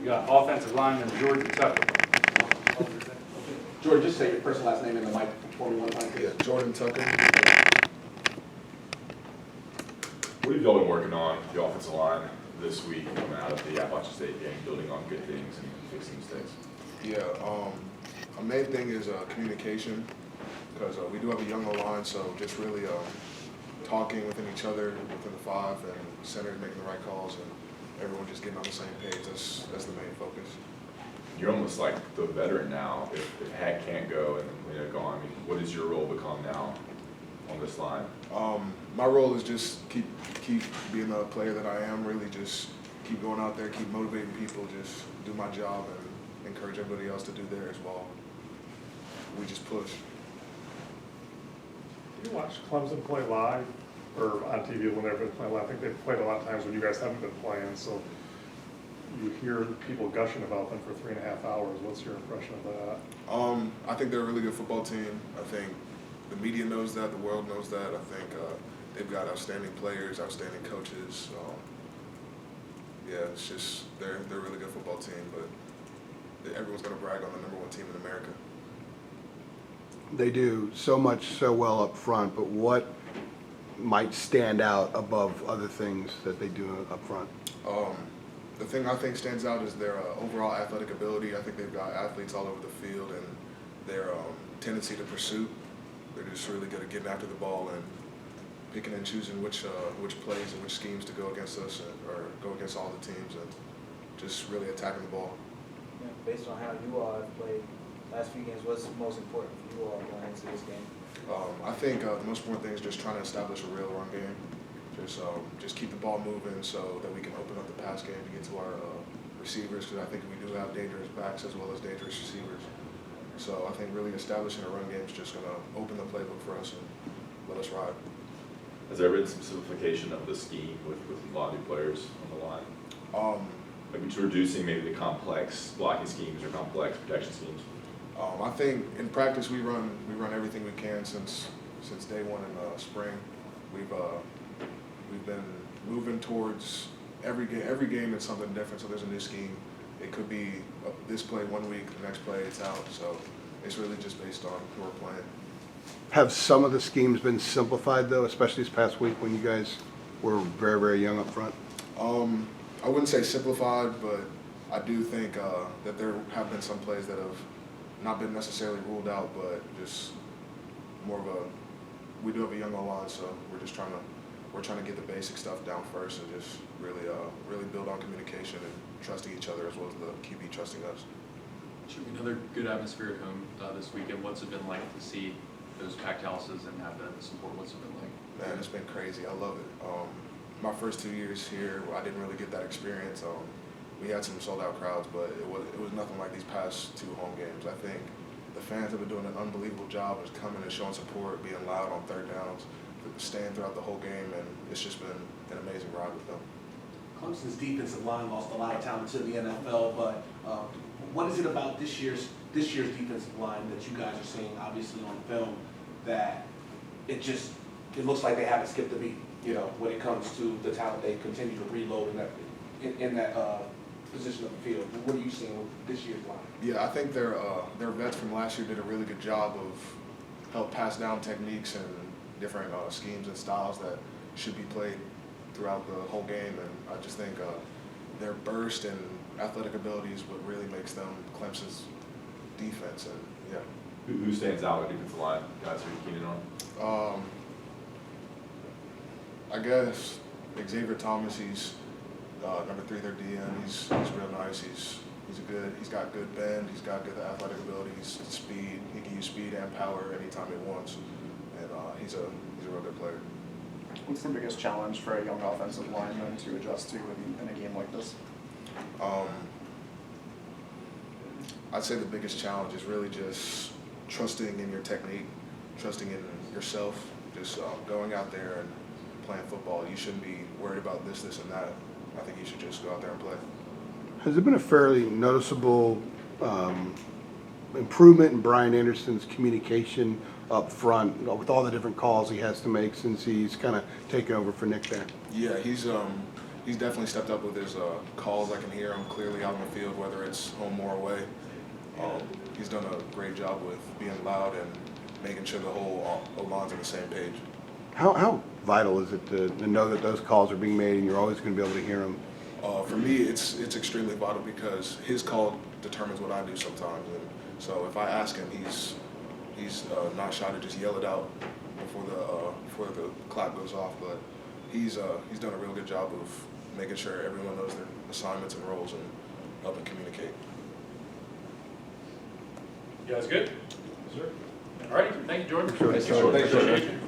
You got offensive lineman Jordan Tucker. Jordan, just say your first and last name in the mic for me one time, please. Yeah, Jordan Tucker. What have y'all been working on the offensive line this week coming out of the Appalachian State game, building on good things and fixing mistakes? Yeah, a main thing is communication, because we do have a young line, so just really talking within each other, within the five, and centers making the right calls, and everyone just getting on the same page. That's the main focus. You're almost like the veteran now. If Hack can't go and gone, I mean, what does your role become now on this line? My role is just keep being the player that I am. Really, just keep going out there, keep motivating people, just do my job, and encourage everybody else to do theirs while we just push. Do you watch Clemson play live or on TV when they've been playing live? I think they've played a lot of times when you guys haven't been playing, so you hear people gushing about them for 3.5 hours. What's your impression of that? I think they're a really good football team. I think the media knows that, the world knows that. I think they've got outstanding players, outstanding coaches. Yeah, it's just they're a really good football team, but everyone's going to brag on the #1 team in America. They do so well up front, but what might stand out above other things that they do up front? The thing I think stands out is their overall athletic ability. I think they've got athletes all over the field, and their tendency to pursue. They're just really good at getting after the ball and picking and choosing which plays and which schemes to go against us or go against all the teams, and just really attacking the ball. Yeah, based on how you all have played last few games, what's most important for you all going into this game? I think the most important thing is just trying to establish a real run game. Just keep the ball moving so that we can open up the pass game to get to our receivers, because I think we do have dangerous backs as well as dangerous receivers. So I think really establishing a run game is just going to open the playbook for us and let us ride. Has there been some simplification of the scheme with a lot of new players on the line? Maybe introducing maybe the complex blocking schemes or complex protection schemes? I think in practice we run everything we can since day one in the spring. We've been moving towards every game it's something different. So there's a new scheme. It could be this play 1 week, the next play it's out. So it's really just based on who we're playing. Have some of the schemes been simplified though, especially this past week when you guys were very, very young up front? I wouldn't say simplified, but I do think that there have been some plays that have not been necessarily ruled out, but just more of we do have a young line, so we're trying to get the basic stuff down first and just really build on communication and trusting each other as well as the QB trusting us. Should be another good atmosphere at home this weekend. What's it been like to see those packed houses and have the support? What's it been like? Man, it's been crazy. I love it. My first 2 years here, I didn't really get that experience. We had some sold-out crowds, but it was nothing like these past 2 home games. I think the fans have been doing an unbelievable job of coming and showing support, being loud on third downs, staying throughout the whole game, and it's just been an amazing ride with them. Clemson's defensive line lost a lot of talent to the NFL, but what is it about this year's defensive line that you guys are seeing, obviously on film, that it looks like they haven't skipped a beat? You know, when it comes to the talent they continue to reload in that position of the field. What are you seeing with this year's line? Yeah, I think their vets from last year did a really good job of help pass down techniques and different schemes and styles that should be played throughout the whole game. And I just think their burst and athletic ability is what really makes them Clemson's defense. And yeah. Who stands out on the defensive line? Guys who you're keening on? I guess Xavier Thomas. He's number 3 their DN. He's real nice. He's got good bend. He's got good athletic ability. He's speed. He can use speed and power anytime he wants. And he's a real good player. What's the biggest challenge for a young offensive lineman to adjust to in a game like this? I'd say the biggest challenge is really just trusting in your technique, trusting in yourself, just going out there and playing football. You shouldn't be worried about this, and that. I think you should just go out there and play. Has there been a fairly noticeable improvement in Brian Anderson's communication up front with all the different calls he has to make since he's kind of taken over for Nick there? Yeah, he's definitely stepped up with his calls. I can hear him clearly out in the field, whether it's home or away. He's done a great job with being loud and making sure the whole line's on the same page. How vital is it to know that those calls are being made and you're always going to be able to hear them? For me, it's extremely vital because his call determines what I do sometimes. And so if I ask him, he's not shy to just yell it out before the clock goes off. But he's done a real good job of making sure everyone knows their assignments and roles and helping communicate. You guys good? All right, thank you, Jordan. Sure. Appreciate you.